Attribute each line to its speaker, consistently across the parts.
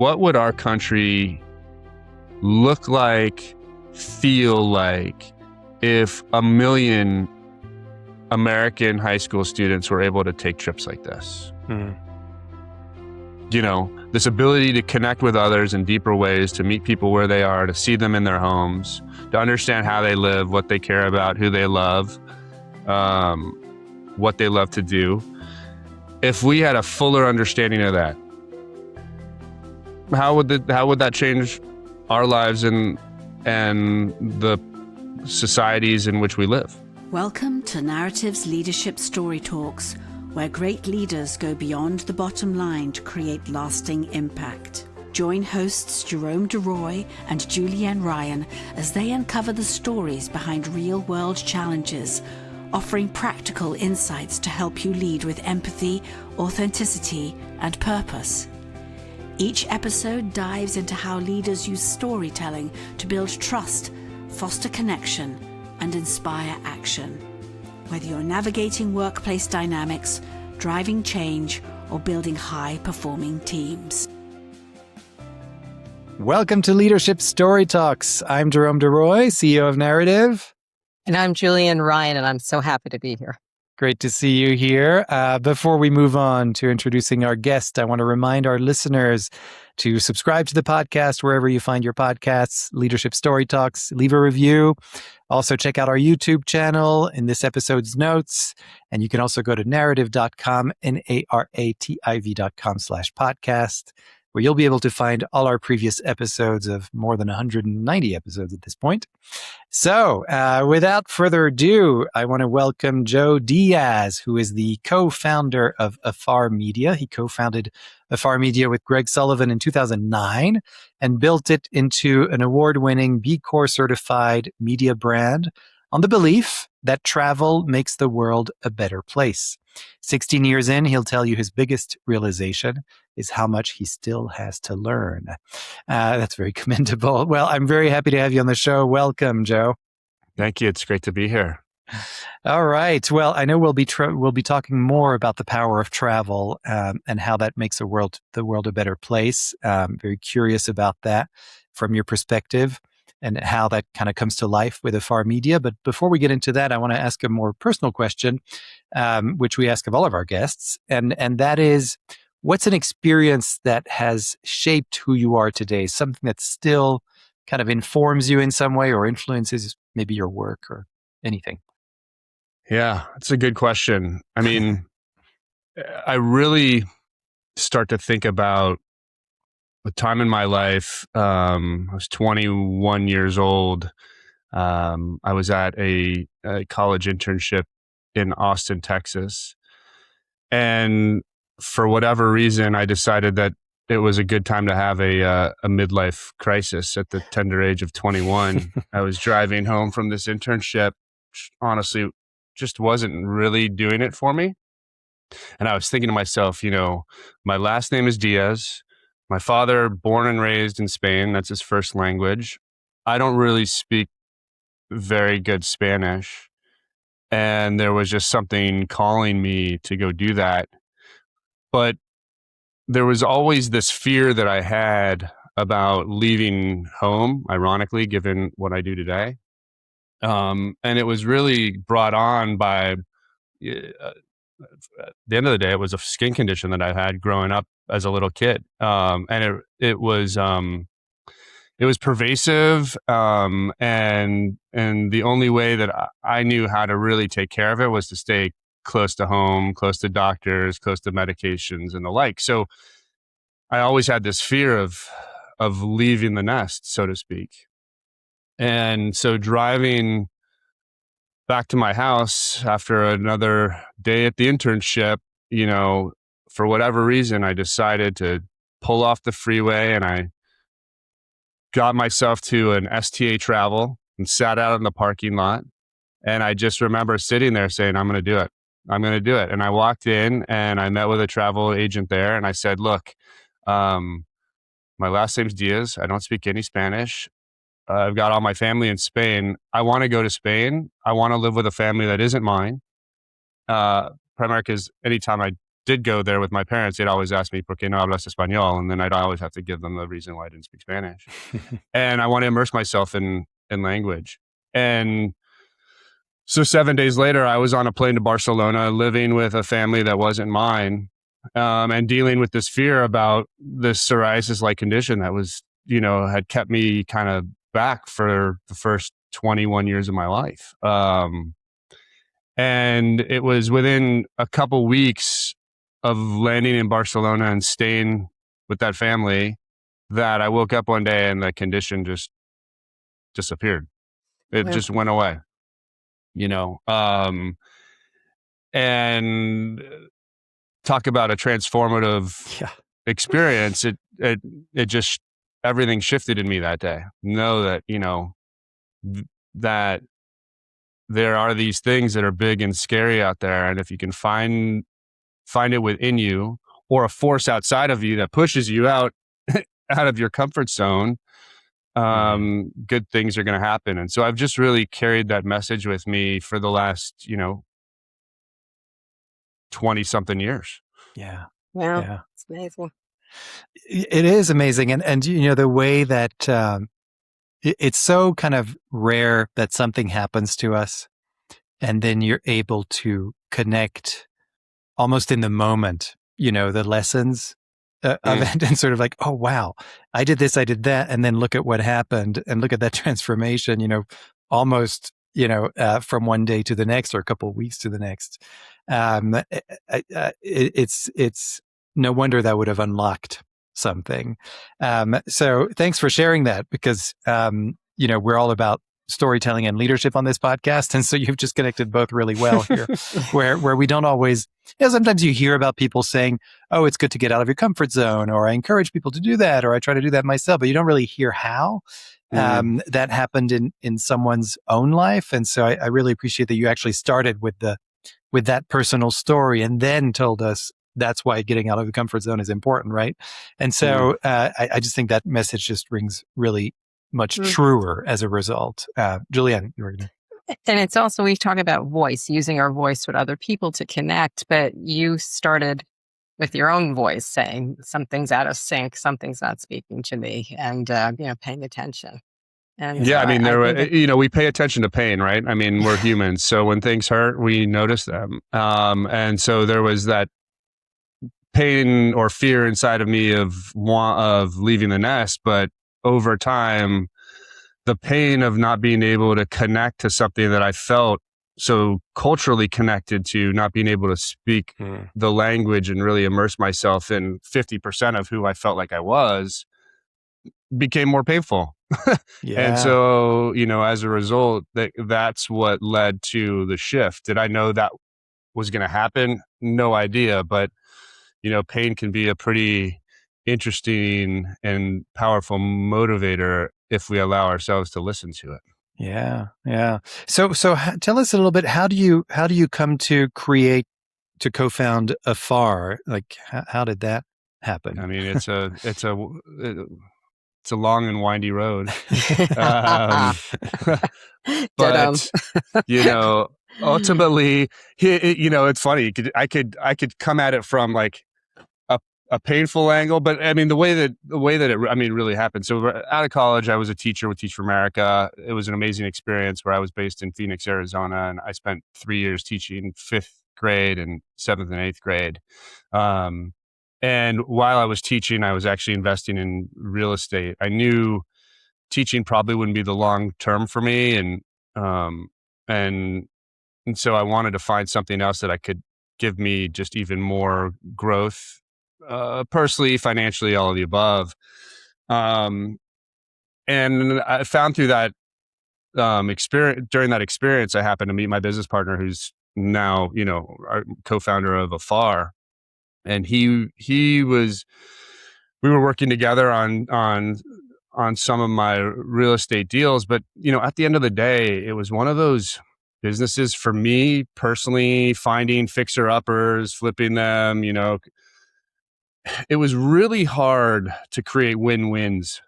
Speaker 1: What would our country look like, feel like, if 1 million American high school students were able to take trips like this? You know, this ability to connect with others in deeper ways, to meet people where they are, to see them in their homes, to understand how they live, what they care about, who they love, what they love to do. If we had a fuller understanding of that, how would that change our lives and the societies in which we live?
Speaker 2: Welcome to Narrative's Leadership Story Talks, where great leaders go beyond the bottom line to create lasting impact. Join hosts Jerome Deroy and Julienne Ryan as they uncover the stories behind real-world challenges, offering practical insights to help you lead with empathy, authenticity, and purpose. Each episode dives into how leaders use storytelling to build trust, foster connection, and inspire action. Whether you're navigating workplace dynamics, driving change, or building high-performing teams.
Speaker 3: Welcome to Leadership Story Talks. I'm Jerome Deroy, CEO of Narrative.
Speaker 4: And I'm Julienne Ryan, and I'm so happy to be here.
Speaker 3: Great to see you here. Before we move on to introducing our guest, I want to remind our listeners to subscribe to the podcast wherever you find your podcasts, Leadership Story Talks, leave a review. Also check out our YouTube channel in this episode's notes. And you can also go to narrative.com, narrativ.com/podcast, where you'll be able to find all our previous episodes of more than 190 episodes at this point. So without further ado, I want to welcome Joe Diaz, who is the co-founder of Afar Media. He co-founded Afar Media with Greg Sullivan in 2009 and built it into an award-winning B Corp certified media brand on the belief that travel makes the world a better place. 16 years in, he'll tell you his biggest realization is how much he still has to learn. That's very commendable. Well, I'm very happy to have you on the show. Welcome, Joe.
Speaker 1: Thank you. It's great to be here.
Speaker 3: All right. Well, I know we'll be talking more about the power of travel and how that makes the world a better place. Very curious about that from your perspective and how that kind of comes to life with Afar Media. But before we get into that, I want to ask a more personal question, which we ask of all of our guests, and that is, what's an experience that has shaped who you are today? Something that still kind of informs you in some way or influences maybe your work or anything?
Speaker 1: Yeah, it's a good question. I mean, I really start to think about a time in my life. I was 21 years old. I was at a college internship in Austin, Texas. And for whatever reason, I decided that it was a good time to have a midlife crisis at the tender age of 21. I was driving home from this internship, honestly, just wasn't really doing it for me. And I was thinking to myself, you know, my last name is Diaz. My father, born and raised in Spain, that's his first language. I don't really speak very good Spanish. And there was just something calling me to go do that. But there was always this fear that I had about leaving home, ironically, given what I do today. And it was really brought on by, at the end of the day, it was a skin condition that I had growing up as a little kid. And it was pervasive. And the only way that I knew how to really take care of it was to stay close to home, close to doctors, close to medications and the like. So I always had this fear of leaving the nest, so to speak. And so driving back to my house after another day at the internship, you know, for whatever reason, I decided to pull off the freeway and I got myself to an STA Travel and sat out in the parking lot. And I just remember sitting there saying, I'm going to do it. I'm going to do it. And I walked in and I met with a travel agent there and I said, look, my last name's Diaz. I don't speak any Spanish. I've got all my family in Spain. I want to go to Spain. I want to live with a family that isn't mine. Primarily because anytime I did go there with my parents, they'd always ask me, "Por qué no hablas español?" And then I'd always have to give them the reason why I didn't speak Spanish. And I want to immerse myself in language. And so 7 days later, I was on a plane to Barcelona, living with a family that wasn't mine, and dealing with this fear about this psoriasis-like condition that was, had kept me kind of back for the first 21 years of my life. And it was within a couple weeks of landing in Barcelona and staying with that family that I woke up one day and the condition just disappeared. It
Speaker 4: Wow.
Speaker 1: just went away, and talk about a transformative experience. It just, everything shifted in me that day. Know that, that there are these things that are big and scary out there. And if you can find it within you, or a force outside of you that pushes you out of your comfort zone, good things are going to happen. And so I've just really carried that message with me for the last, 20 something years.
Speaker 3: Yeah.
Speaker 4: Wow.
Speaker 3: Yeah.
Speaker 4: It's amazing.
Speaker 3: It is amazing. And the way that it's so kind of rare that something happens to us and then you're able to connect almost in the moment, the lessons of it, and sort of like, oh, wow, I did this, I did that. And then look at what happened and look at that transformation, almost, from one day to the next, or a couple of weeks to the next. It's no wonder that would have unlocked something. So thanks for sharing that, because, we're all about storytelling and leadership on this podcast. And so you've just connected both really well here, where we don't always, sometimes you hear about people saying, oh, it's good to get out of your comfort zone, or I encourage people to do that, or I try to do that myself, but you don't really hear how that happened in someone's own life. And so I really appreciate that you actually started with that personal story and then told us that's why getting out of the comfort zone is important, right? And so I just think that message just rings really much truer as a result. Julienne, you were going to...
Speaker 4: And it's also, we talk about voice, using our voice with other people to connect, but you started with your own voice saying something's out of sync, something's not speaking to me, and, paying attention. And
Speaker 1: yeah,
Speaker 4: so
Speaker 1: we pay attention to pain, right? I mean, we're humans. So when things hurt, we notice them. And so there was that pain or fear inside of me of leaving the nest, but over time, the pain of not being able to connect to something that I felt so culturally connected to, not being able to speak the language and really immerse myself in 50% of who I felt like I was, became more painful. And so, as a result, that's what led to the shift. Did I know that was going to happen? No idea. But, pain can be a pretty interesting and powerful motivator if we allow ourselves to listen to it.
Speaker 3: Yeah. So tell us a little bit. How do you come to co-found Afar? Like, how did that happen?
Speaker 1: I mean, it's a long and windy road. But ultimately, it's funny. I could come at it from like a painful angle, but I mean, the way that it really happened. So out of college, I was a teacher with Teach for America. It was an amazing experience where I was based in Phoenix, Arizona, and I spent 3 years teaching 5th grade and 7th and 8th grade. And while I was teaching, I was actually investing in real estate. I knew teaching probably wouldn't be the long term for me, and so I wanted to find something else that I could give me just even more growth, personally, financially, all of the above. And I found through that experience, during that experience, I happened to meet my business partner, who's now, our co-founder of Afar. And we were working together on some of my real estate deals. But, at the end of the day, it was one of those businesses for me personally, finding fixer uppers, flipping them, it was really hard to create win-wins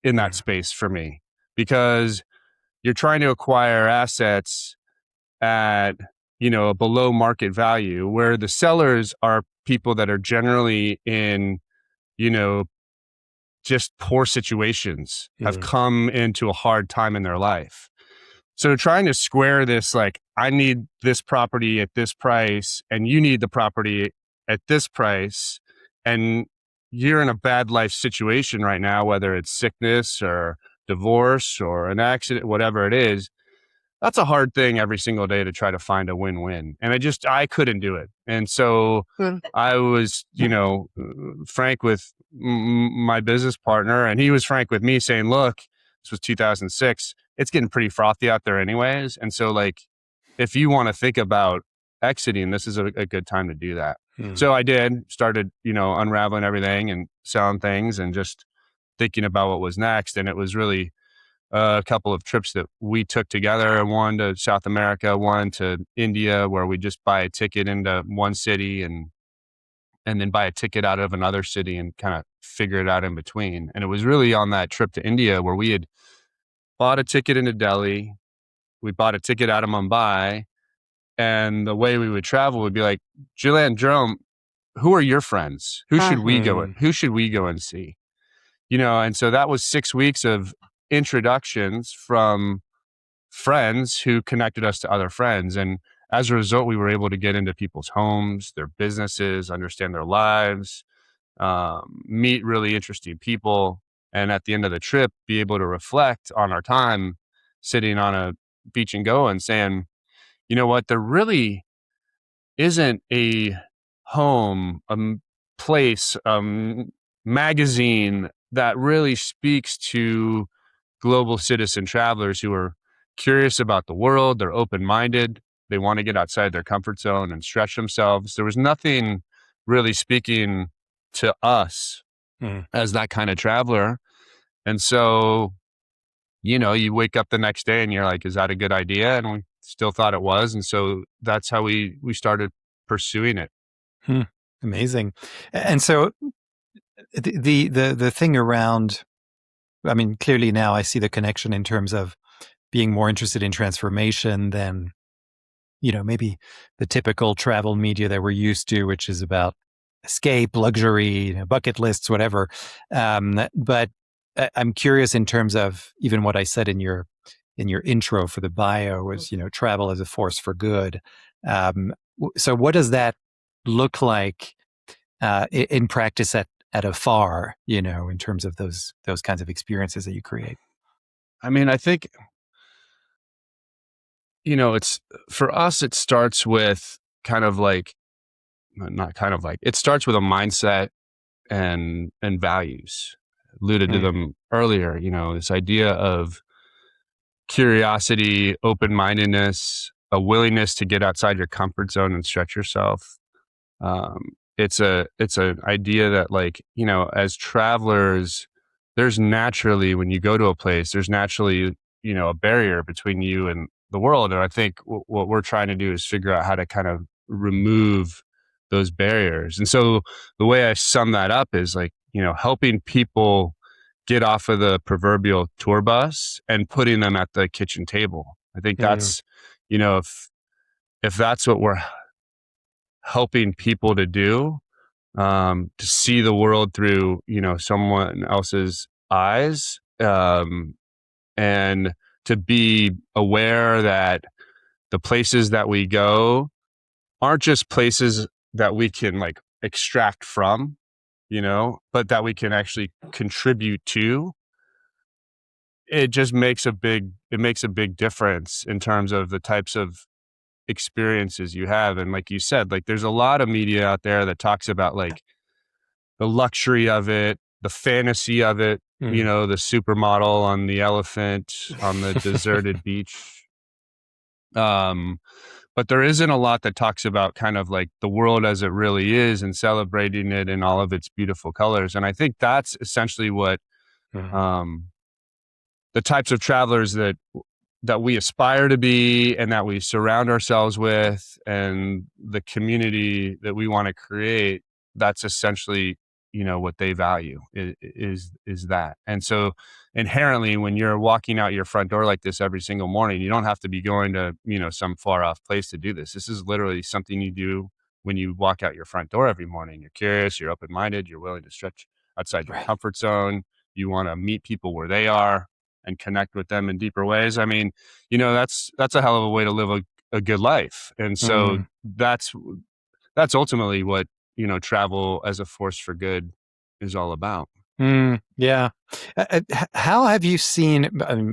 Speaker 1: in that space for me, because you're trying to acquire assets at, a below market value, where the sellers are people that are generally in, just poor situations, have come into a hard time in their life. So trying to square this, like, I need this property at this price and you need the property at this price, and you're in a bad life situation right now, whether it's sickness or divorce or an accident, whatever it is, that's a hard thing every single day to try to find a win-win. And I couldn't do it. And so I was, frank with my business partner, and he was frank with me, saying, look, this was 2006. It's getting pretty frothy out there anyways. And so, like, if you want to think about exiting, this is a good time to do that. So I started, unraveling everything and selling things and just thinking about what was next. And it was really a couple of trips that we took together, one to South America, one to India, where we just buy a ticket into one city and then buy a ticket out of another city and kind of figure it out in between. And it was really on that trip to India where we had bought a ticket into Delhi. We bought a ticket out of Mumbai. And the way we would travel would be like, Julienne, Jerome, who are your friends? Who should we go? Who should we go and see? And so that was 6 weeks of introductions from friends who connected us to other friends. And as a result, we were able to get into people's homes, their businesses, understand their lives, meet really interesting people. And at the end of the trip, be able to reflect on our time sitting on a beach and go and saying, you know what, there really isn't a home, place, magazine that really speaks to global citizen travelers who are curious about the world. They're open-minded. They want to get outside their comfort zone and stretch themselves. There was nothing really speaking to us as that kind of traveler. And so, you wake up the next day and you're like, is that a good idea? And we still thought it was. And so that's how we started pursuing it.
Speaker 3: Amazing. And so the thing around, I mean, clearly now I see the connection in terms of being more interested in transformation than, maybe the typical travel media that we're used to, which is about escape, luxury, bucket lists, whatever. But I'm curious in terms of even what I said in your intro for the bio was, travel as a force for good. So what does that look like in practice at Afar, in terms of those kinds of experiences that you create?
Speaker 1: I mean, I think, it's, for us, it starts with it starts with a mindset and values. Alluded to them earlier, this idea of curiosity, open-mindedness, a willingness to get outside your comfort zone and stretch yourself. It's an idea that, like, as travelers, there's naturally, when you go to a place, there's naturally, a barrier between you and the world. And I think what we're trying to do is figure out how to kind of remove those barriers. And so the way I sum that up is, like, helping people get off of the proverbial tour bus and putting them at the kitchen table. I think that's, if that's what we're helping people to do, to see the world through, someone else's eyes, and to be aware that the places that we go aren't just places that we can, like, extract from, but that we can actually contribute to. It just makes a big difference in terms of the types of experiences you have. And like you said, like, there's a lot of media out there that talks about, like, the luxury of it, the fantasy of it, the supermodel on the elephant on the deserted beach. But there isn't a lot that talks about kind of like the world as it really is and celebrating it in all of its beautiful colors. And I think that's essentially what the types of travelers that we aspire to be and that we surround ourselves with, and the community that we want to create, that's essentially, what they value is that. And so inherently, when you're walking out your front door like this every single morning, you don't have to be going to, some far off place to do this. This is literally something you do when you walk out your front door every morning. You're curious, you're open-minded, you're willing to stretch outside your
Speaker 3: Right.
Speaker 1: comfort zone. You want to meet people where they are and connect with them in deeper ways. I mean, that's a hell of a way to live a good life. And so that's ultimately what, travel as a force for good is all about.
Speaker 3: Yeah. How have you seen, I mean,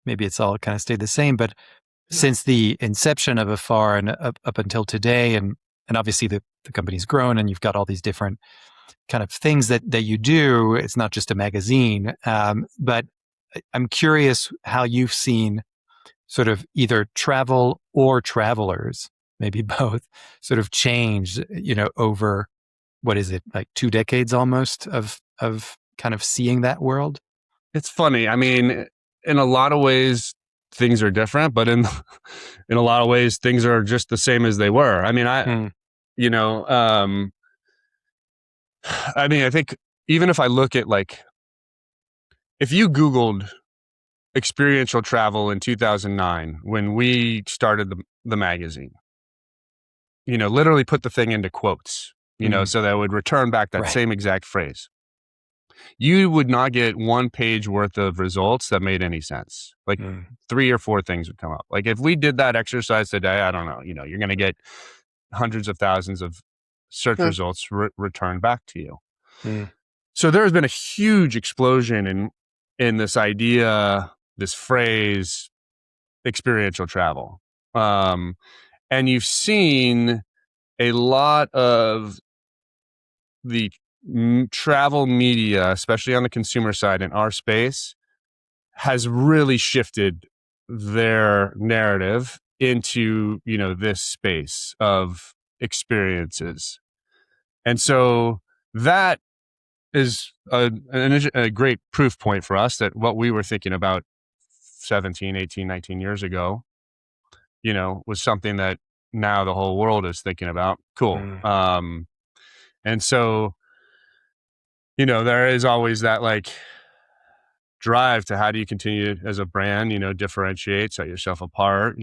Speaker 3: maybe it's all kind of stayed the same, but since the inception of Afar and up until today, and obviously the company's grown and you've got all these different kind of things that you do, it's not just a magazine. But I'm curious how you've seen sort of either travel or travelers, maybe both, sort of change, over, what is it, like 2 decades almost of kind of seeing that world?
Speaker 1: It's funny. I mean, in a lot of ways, things are different, but in a lot of ways, things are just the same as they were. I mean, I think even if I look at, like, if you Googled experiential travel in 2009, when we started the magazine, literally put the thing into quotes, so that it would return back that
Speaker 3: Right.
Speaker 1: same exact phrase, you would not get one page worth of results that made any sense. Like 3 or 4 things would come up. Like if we did that exercise today, I don't know, you're going to get hundreds of thousands of search results returned back to you. So there has been a huge explosion in this idea, this phrase, experiential travel. And you've seen a lot of the travel media, especially on the consumer side in our space, has really shifted their narrative into, this space of experiences. And so that is a great proof point for us that what we were thinking about 17, 18, 19 years ago, was something that now the whole world is thinking about. Cool. And so, there is always that, like, drive to how do you continue as a brand, differentiate, set yourself apart,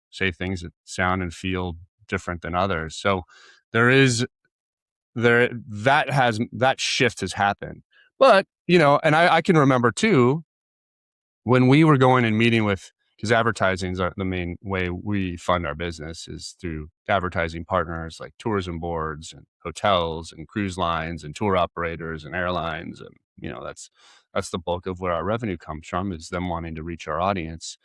Speaker 1: say things that sound and feel different than others. So that shift has happened. But, and I can remember too, when we were going and meeting with, because advertising is the main way we fund our business is through advertising partners like tourism boards and hotels and cruise lines and tour operators and airlines. And, that's the bulk of where our revenue comes from, is them wanting to reach our audience.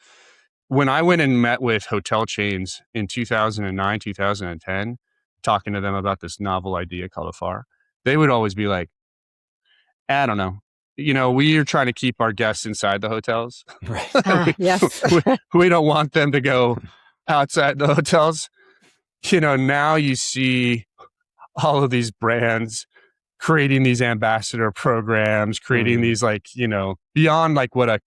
Speaker 1: When I went and met with hotel chains in 2009, 2010, talking to them about this novel idea called Afar, they would always be like, I don't know. We are trying to keep our guests inside the hotels.
Speaker 3: Right.
Speaker 4: Yes.
Speaker 1: we don't want them to go outside the hotels. Now you see all of these brands creating these ambassador programs, creating these, like, beyond like what a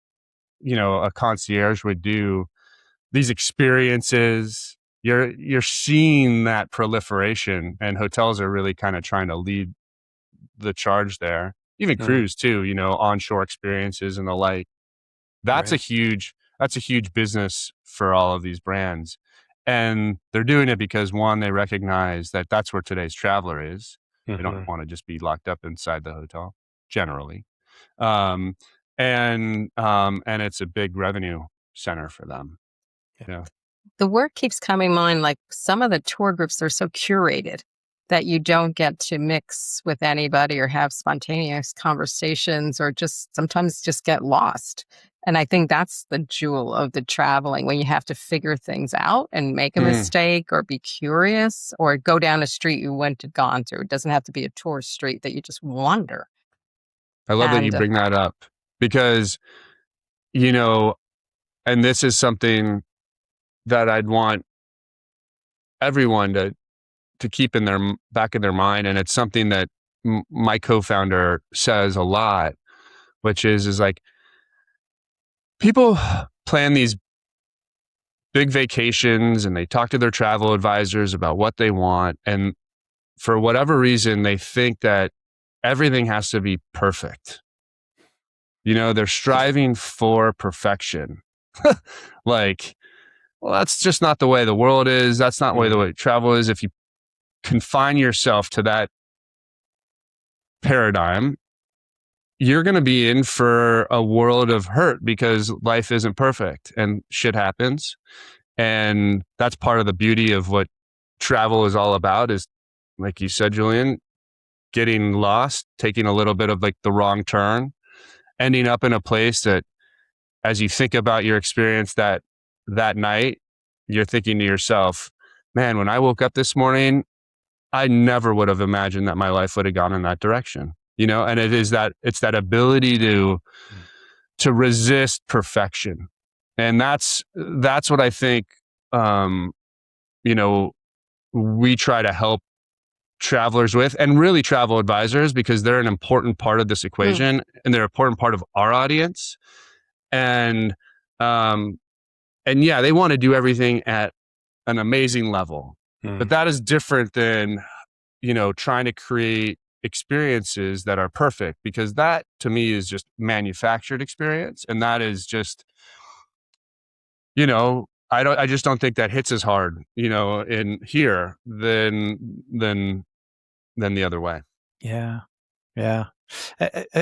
Speaker 1: concierge would do, these experiences. You're seeing that proliferation, and hotels are really kind of trying to lead the charge there. Even cruise too, onshore experiences and the like. That's
Speaker 3: Right.
Speaker 1: a huge business for all of these brands. And they're doing it because, one, they recognize that that's where today's traveler is. They don't want to just be locked up inside the hotel generally. And it's a big revenue center for them. Yeah.
Speaker 4: The word keeps coming to mind, like some of the tour groups are so curated that you don't get to mix with anybody or have spontaneous conversations, or just sometimes just get lost. And I think that's the jewel of the traveling, when you have to figure things out and make a mistake or be curious or go down a street you wouldn't have gone through. It doesn't have to be a tourist street that you just wander.
Speaker 1: I love that you
Speaker 4: And
Speaker 1: bring that up, because, and this is something that I'd want everyone to keep in their back of their mind. And it's something that my co-founder says a lot, which is like, people plan these big vacations and they talk to their travel advisors about what they want. And for whatever reason, they think that everything has to be perfect. They're striving for perfection. Like, well, that's just not the way the world is. That's not the way travel is. If you confine yourself to that paradigm, you're going to be in for a world of hurt because life isn't perfect and shit happens. And that's part of the beauty of what travel is all about, is, like you said, Julienne, getting lost, taking a little bit of like the wrong turn, ending up in a place that, as you think about your experience that night, you're thinking to yourself, man, when I woke up this morning, I never would have imagined that my life would have gone in that direction. And it's that ability to resist perfection. And that's what I think, we try to help travelers with, and really travel advisors, because they're an important part of this equation and they're an important part of our audience. And yeah, they want to do everything at an amazing level, but that is different than, trying to create experiences that are perfect, because that to me is just manufactured experience. And that is just, I just don't think that hits as hard, in here than the other way.
Speaker 3: Yeah. Yeah.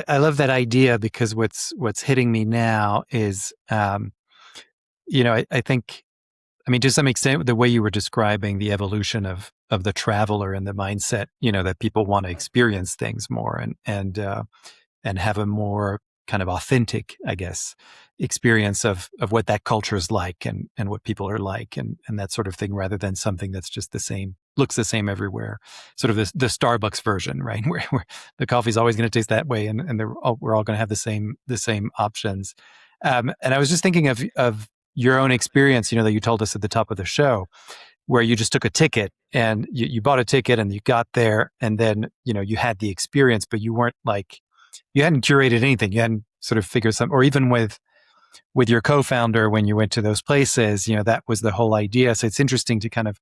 Speaker 3: I love that idea, because what's hitting me now is, I think, to some extent, the way you were describing the evolution of the traveler and the mindset, that people want to experience things more and have a more kind of authentic, I guess, experience of what that culture is like and what people are like and that sort of thing, rather than something that's just the same, looks the same everywhere. Sort of the Starbucks version, right? Where the coffee's always going to taste that way, and we're all going to have the same options. And I was just thinking of your own experience, that you told us at the top of the show, where you just took a ticket and you bought a ticket and you got there, and then, you had the experience, but you weren't like, you hadn't curated anything. You hadn't sort of figured something, or even with your co-founder, when you went to those places, that was the whole idea. So it's interesting to kind of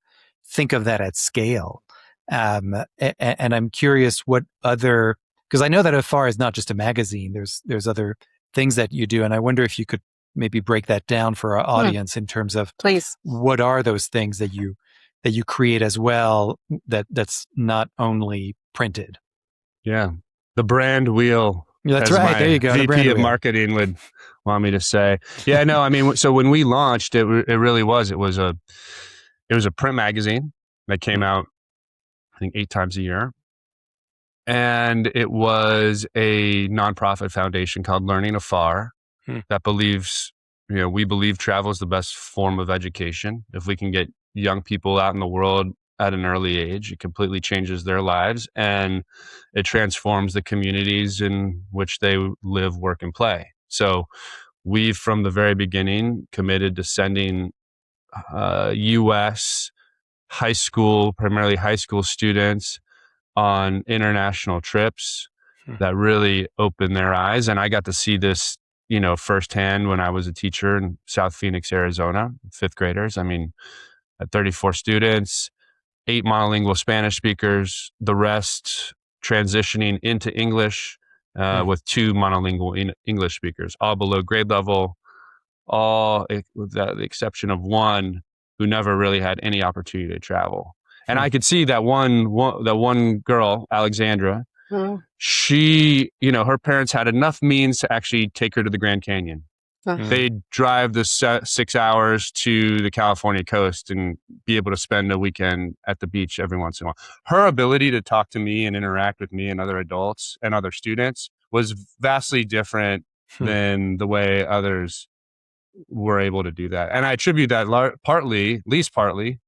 Speaker 3: think of that at scale. And I'm curious what other, because I know that Afar is not just a magazine, there's other things that you do. And I wonder if you could maybe break that down for our audience in terms of,
Speaker 4: please,
Speaker 3: what are those things that you create as well, that's not only printed?
Speaker 1: Yeah. The brand wheel.
Speaker 3: That's right. There you go. The
Speaker 1: VP of marketing would want me to say. Yeah, no, so when we launched, it really was, it was a print magazine that came out, I think, 8 times a year. And it was a nonprofit foundation called Learning Afar that believes, we believe travel is the best form of education. If we can get young people out in the world at an early age, it completely changes their lives and it transforms the communities in which they live, work, and play. So we've, from the very beginning, committed to sending U.S. primarily high school students on international trips that really opened their eyes. And I got to see this, firsthand when I was a teacher in South Phoenix, Arizona, 5th graders. At 34 students, 8 monolingual Spanish speakers, the rest transitioning into English with 2 monolingual English speakers, all below grade level, all with the exception of one who never really had any opportunity to travel. And I could see that one girl, Alexandra, she, her parents had enough means to actually take her to the Grand Canyon. They'd drive the 6 hours to the California coast and be able to spend a weekend at the beach every once in a while. Her ability to talk to me and interact with me and other adults and other students was vastly different than the way others were able to do that. And I attribute that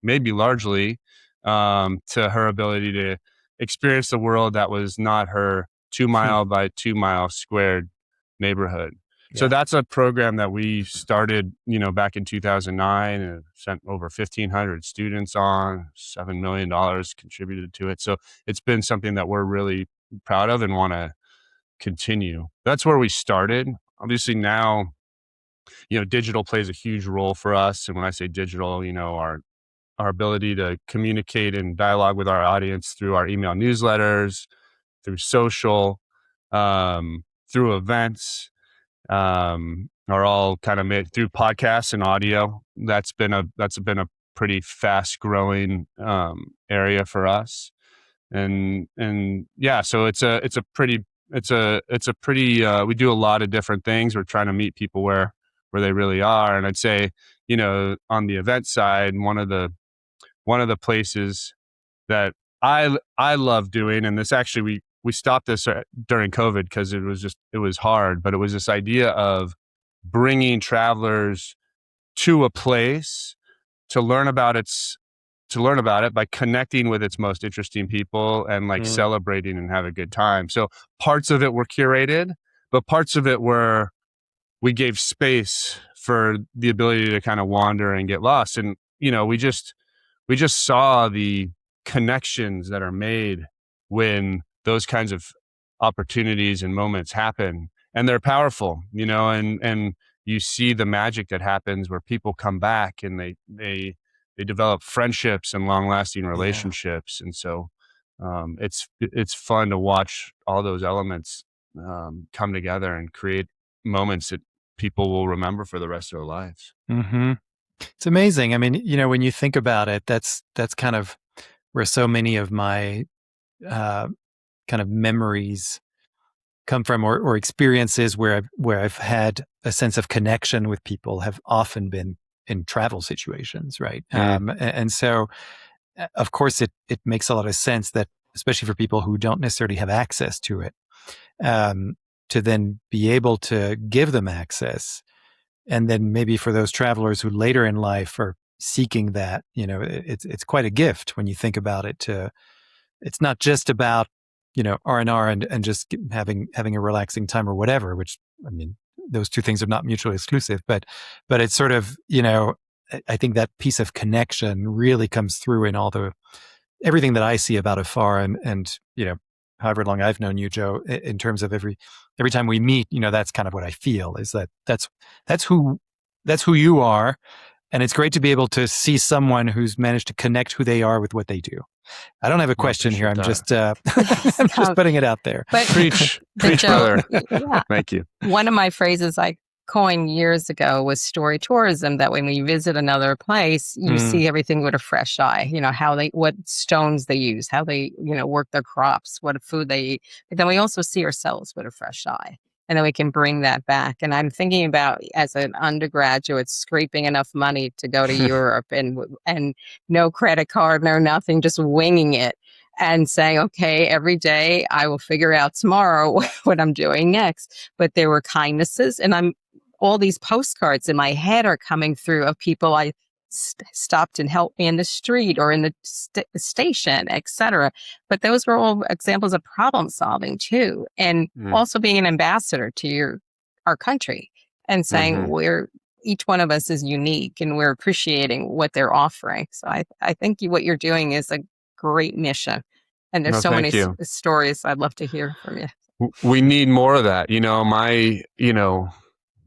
Speaker 1: maybe largely, to her ability to experience the world that was not her 2 mile by 2 mile squared neighborhood. Yeah. So that's a program that we started, back in 2009, and sent over 1,500 students on, $7 million contributed to it. So it's been something that we're really proud of and want to continue. That's where we started. Obviously now, digital plays a huge role for us. And when I say digital, our ability to communicate and dialogue with our audience through our email newsletters, through social, through events, are all kind of made through podcasts and audio. That's been a pretty fast growing area for us. And yeah, so it's a pretty we do a lot of different things. We're trying to meet people where they really are. And I'd say, on the event side, one of the places that I love doing, and this actually we stopped this during COVID because it was hard, but it was this idea of bringing travelers to a place to learn about it by connecting with its most interesting people and like celebrating and have a good time. So parts of it were curated, but parts of it were we gave space for the ability to kind of wander and get lost. And, we just saw the connections that are made when those kinds of opportunities and moments happen, and they're powerful, and you see the magic that happens where people come back and they develop friendships and long lasting relationships. And so, it's fun to watch all those elements, come together and create moments that people will remember for the rest of their lives.
Speaker 3: Mm-hmm. It's amazing. I mean, when you think about it, that's kind of where so many of my kind of memories come from, or experiences where I've had a sense of connection with people have often been in travel situations, right? And so, of course, it makes a lot of sense that, especially for people who don't necessarily have access to it, to then be able to give them access. And then maybe for those travelers who later in life are seeking that, it's quite a gift when you think about it. It's not just about, R&R and just having a relaxing time or whatever, which, I mean, those two things are not mutually exclusive, but it's sort of, I think that piece of connection really comes through in everything that I see about Afar and however long I've known you, Joe, in terms of every time we meet, that's kind of what I feel, is that's who you are. And it's great to be able to see someone who's managed to connect who they are with what they do. I don't have a question here. I'm just I'm just putting it out there.
Speaker 4: But
Speaker 1: preach,
Speaker 4: Joe,
Speaker 1: brother.
Speaker 4: Yeah.
Speaker 1: Thank you.
Speaker 4: One of my phrases I coined years ago was story tourism, that when we visit another place, you see everything with a fresh eye, what stones they use, how they, work their crops, what food they eat. But then we also see ourselves with a fresh eye. And then we can bring that back. And I'm thinking about, as an undergraduate, scraping enough money to go to Europe and no credit card, no nothing, just winging it and saying, okay, every day I will figure out tomorrow what I'm doing next. But there were kindnesses, and all these postcards in my head are coming through of people I stopped and helped me in the street or in the station, etc. But those were all examples of problem solving too, and also being an ambassador to our country and saying each one of us is unique and we're appreciating what they're offering. So I think what you're doing is a great mission, and there's so many stories I'd love to hear from you.
Speaker 1: We need more of that.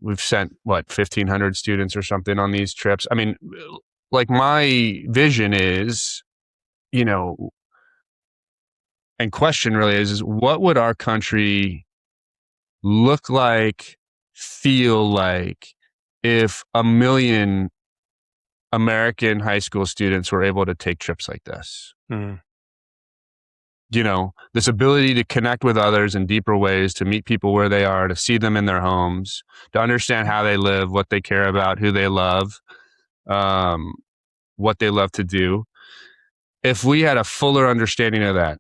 Speaker 1: We've sent 1,500 students or something on these trips. I mean, like, my vision is, and question really is what would our country look like, feel like, if 1 million American high school students were able to take trips like this? This ability to connect with others in deeper ways, to meet people where they are, to see them in their homes, to understand how they live, what they care about, who they love, what they love to do. If we had a fuller understanding of that,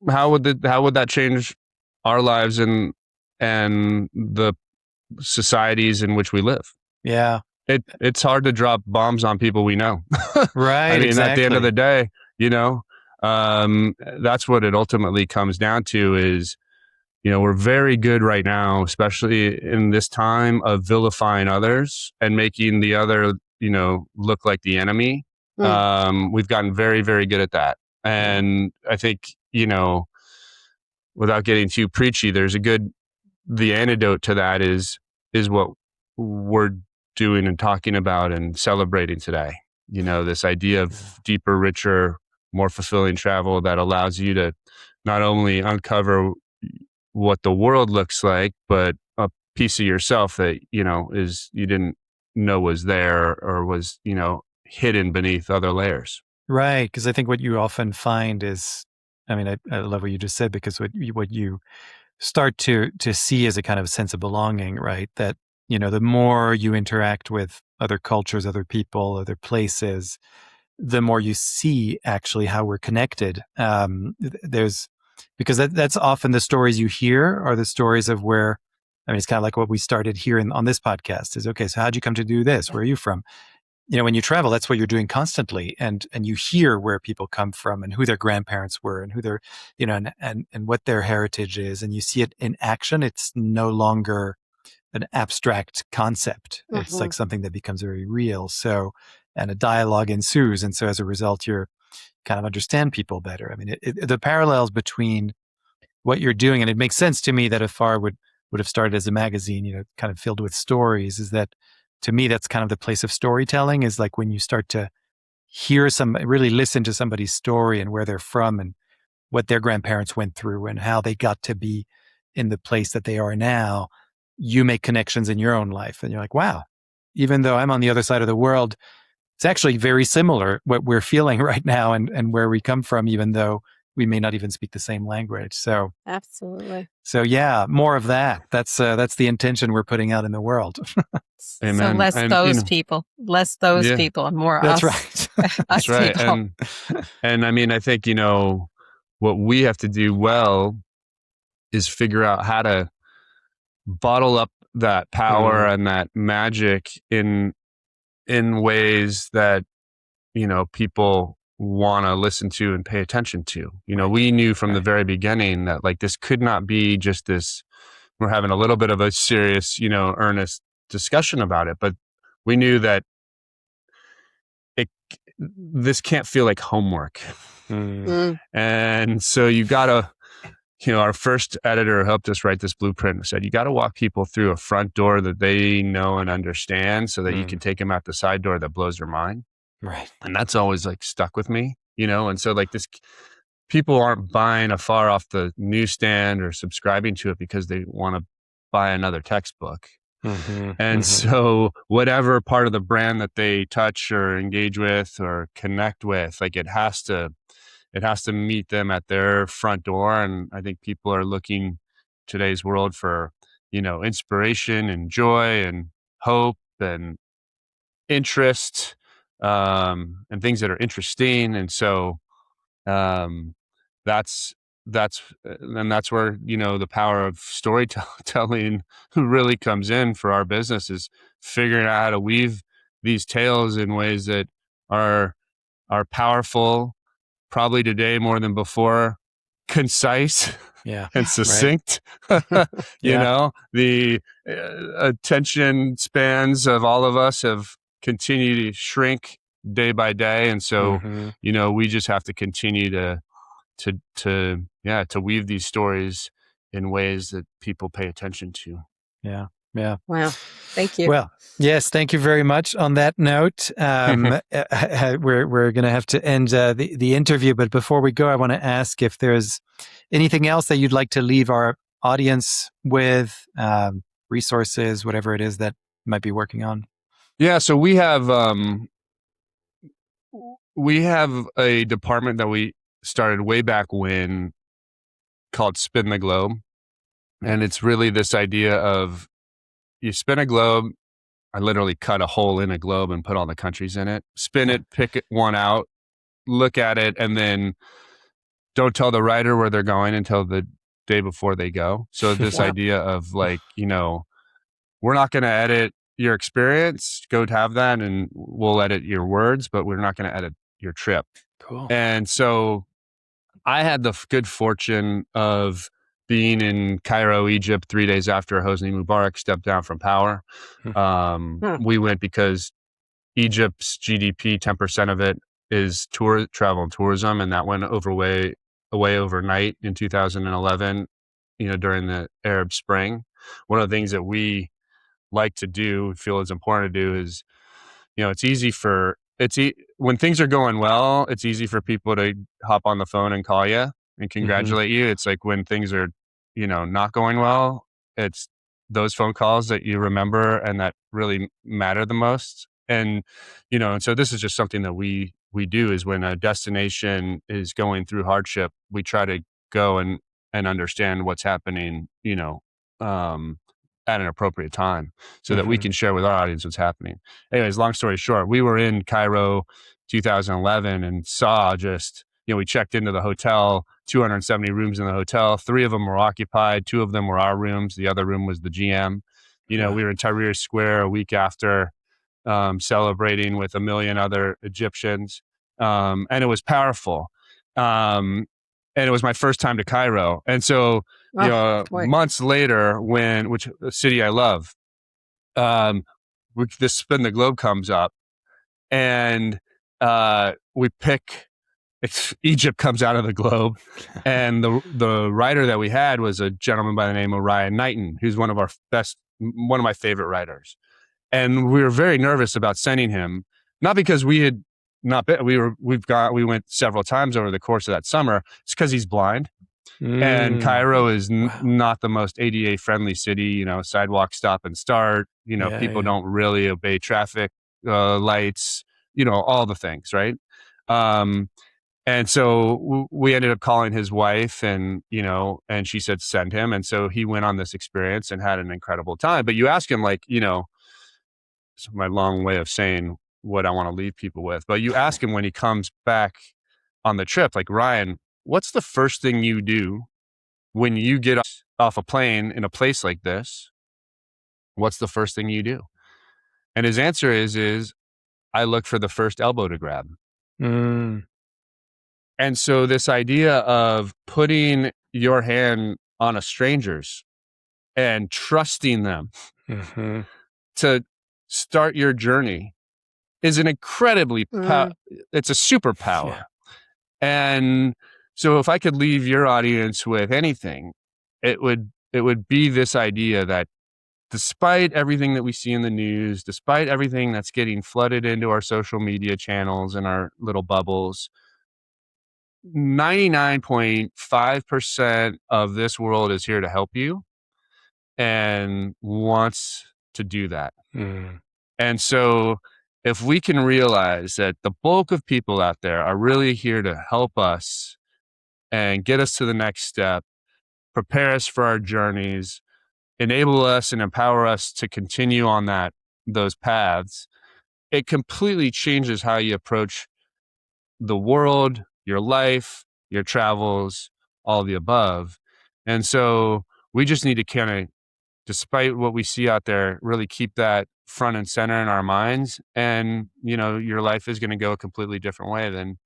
Speaker 1: how would that change our lives and the societies in which we live? Yeah, it's hard to drop bombs on people we know.
Speaker 3: Right.
Speaker 1: I mean,
Speaker 3: exactly.
Speaker 1: At the end of the day, that's what it ultimately comes down to is, we're very good right now, especially in this time, of vilifying others and making the other, look like the enemy. We've gotten very, very good at that. And I think, without getting too preachy, the antidote to that is what we're doing and talking about and celebrating today. This idea of deeper, richer more fulfilling travel that allows you to not only uncover what the world looks like, but a piece of yourself that, is you didn't know was there or was, hidden beneath other layers.
Speaker 3: Right. Because I think what you often find is, I mean, I love what you just said, because what you start to see is a kind of sense of belonging, right? That, the more you interact with other cultures, other people, other places, the more you see actually how we're connected. Because that's often the stories you hear are the stories of where, I mean, it's kind of like what we started here on this podcast is, okay, so how'd you come to do this? Where are you from? When you travel, that's what you're doing constantly. And you hear where people come from and who their grandparents were and who their, and what their heritage is. And you see it in action. It's no longer an abstract concept. It's like something that becomes very real. So, and a dialogue ensues. And so as a result, you're kind of understand people better. I mean, the parallels between what you're doing, and it makes sense to me that Afar would have started as a magazine, kind of filled with stories, is that to me, that's kind of the place of storytelling, is like when you start to really listen to somebody's story and where they're from and what their grandparents went through and how they got to be in the place that they are now, you make connections in your own life. And you're like, wow, even though I'm on the other side of the world, it's actually very similar what we're feeling right now and where we come from, even though we may not even speak the same language. So
Speaker 4: absolutely.
Speaker 3: So yeah, more of that. That's the intention we're putting out in the world.
Speaker 1: Amen.
Speaker 4: So less
Speaker 1: And,
Speaker 4: those people, and more
Speaker 3: That's
Speaker 4: us.
Speaker 3: right.
Speaker 4: Us
Speaker 1: That's right.
Speaker 4: people.
Speaker 1: And I mean, I think, what we have to do well is figure out how to bottle up that power and that magic in ways that, people want to listen to and pay attention to. We knew from the very beginning that like this could not be just this, we're having a little bit of a serious, earnest discussion about it, but we knew that this can't feel like homework. And so you gotta, our first editor helped us write this blueprint and said, you got to walk people through a front door that they know and understand so that you can take them out the side door that blows their mind.
Speaker 3: Right.
Speaker 1: And that's always like stuck with me, and so like this, people aren't buying Afar off the newsstand or subscribing to it because they want to buy another textbook. And so whatever part of the brand that they touch or engage with or connect with, like it has to meet them at their front door. And I think people are looking today's world for, inspiration and joy and hope and interest, and things that are interesting. And so, that's where, the power of storytelling really comes in for our business, is figuring out how to weave these tales in ways that are powerful, probably today more than before, concise, and succinct. The attention spans of all of us have continued to shrink day by day, and so we just have to continue to weave these stories in ways that people pay attention to.
Speaker 3: Yeah.
Speaker 4: Wow. Thank you.
Speaker 3: Well, yes, thank you very much. On that note, we're going to have to end the interview. But before we go, I want to ask if there's anything else that you'd like to leave our audience with, resources, whatever it is that you might be working on.
Speaker 1: Yeah, so we have a department that we started way back when called Spin the Globe. And it's really this idea of, you spin a globe. I literally cut a hole in a globe and put all the countries in it, spin it, pick one out, look at it, and then don't tell the writer where they're going until the day before they go. So this idea of like, we're not going to edit your experience, go have that, and we'll edit your words, but we're not going to edit your trip.
Speaker 3: Cool.
Speaker 1: And so I had the good fortune of being in Cairo, Egypt, 3 days after Hosni Mubarak stepped down from power. We went because Egypt's GDP, 10% of it is travel and tourism, and that went away overnight in 2011, during the Arab Spring. One of the things that we like to do, feel is important to do, is, it's easy for when things are going well, it's easy for people to hop on the phone and call you and congratulate you. It's like when things are, not going well, it's those phone calls that you remember and that really matter the most. And, and so this is just something that we do, is when a destination is going through hardship, we try to go and understand what's happening, at an appropriate time, so that we can share with our audience what's happening. Anyways, long story short, we were in Cairo 2011 and saw just, we checked into the hotel, 270 rooms in the hotel. 3 of them were occupied. 2 of them were our rooms. The other room was the GM. We were in Tahrir Square a week after, celebrating with 1 million other Egyptians. And it was powerful. And it was my first time to Cairo. And so, months later, which a city I love, this Spin the Globe comes up, and we pick, Egypt comes out of the globe, and the writer that we had was a gentleman by the name of Ryan Knighton, who's one of my favorite writers. And we were very nervous about sending him, not because we had not been, we went several times over the course of that summer. It's because he's blind. And Cairo is not the most ADA friendly city, sidewalk stop and start, people don't really obey traffic lights, all the things, right? And so we ended up calling his wife, and, and she said, send him. And so he went on this experience and had an incredible time. But you ask him, like, it's my long way of saying what I want to leave people with, but you ask him when he comes back on the trip, like, Ryan, what's the first thing you do when you get off a plane in a place like this? What's the first thing you do? And his answer is I look for the first elbow to grab. And so this idea of putting your hand on a stranger's and trusting them to start your journey is an incredibly, it's a superpower. Yeah. And so if I could leave your audience with anything, it would be this idea that despite everything that we see in the news, despite everything that's getting flooded into our social media channels and our little bubbles, 99.5% of this world is here to help you and wants to do that. And so if we can realize that the bulk of people out there are really here to help us and get us to the next step, prepare us for our journeys, enable us and empower us to continue on those paths, it completely changes how you approach the world, your life, your travels, all the above. And so we just need to kind of, despite what we see out there, really keep that front and center in our minds. And, your life is going to go a completely different way than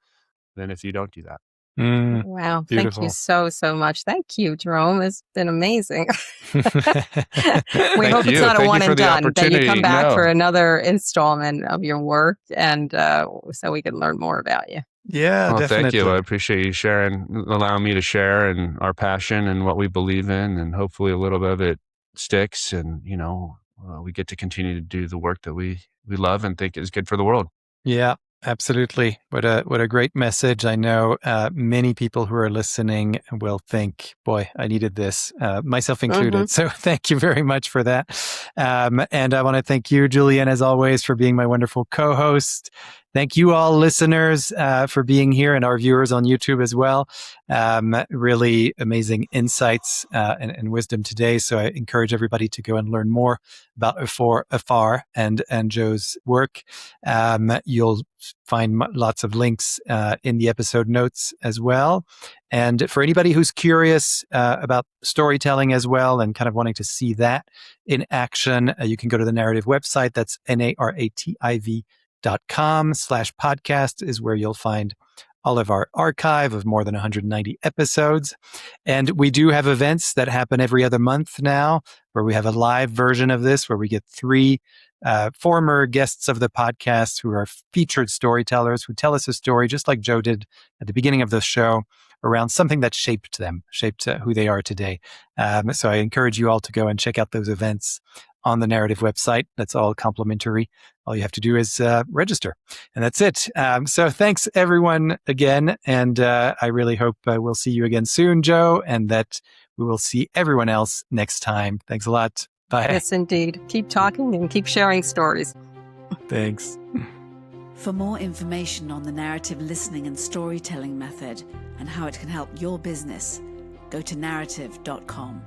Speaker 1: if you don't do that.
Speaker 4: Wow. Beautiful. Thank you so much. Thank you, Jerome. It's been amazing. We hope it's not a one and done, that you come back for another installment of your work, and so we can learn more about you.
Speaker 3: Yeah, well, definitely.
Speaker 1: Thank you. I appreciate you allowing me to share and our passion and what we believe in, and hopefully a little bit of it sticks, and we get to continue to do the work that we love and think is good for the world.
Speaker 3: Yeah, absolutely. What a great message. I know many people who are listening will think, boy, I needed this, myself included. So thank you very much for that. And I want to thank you, Julienne, as always, for being my wonderful co-host. Thank you all listeners for being here, and our viewers on YouTube as well. Really amazing insights and wisdom today. So I encourage everybody to go and learn more about Afar and Joe's work. You'll find lots of links in the episode notes as well. And for anybody who's curious about storytelling as well and kind of wanting to see that in action, you can go to the Narrative website. That's narrative.com/podcast is where you'll find all of our archive of more than 190 episodes. And we do have events that happen every other month now, where we have a live version of this, where we get 3 former guests of the podcast who are featured storytellers who tell us a story, just like Joe did at the beginning of the show, around something that shaped them, shaped who they are today. So I encourage you all to go and check out those events on the Narrative website. That's all complimentary. All you have to do is register. And that's it. So thanks, everyone, again. And I really hope we'll see you again soon, Joe, and that we will see everyone else next time. Thanks a lot. Bye.
Speaker 4: Yes, indeed. Keep talking and keep sharing stories.
Speaker 3: Thanks.
Speaker 2: For more information on the narrative listening and storytelling method and how it can help your business, go to narrative.com.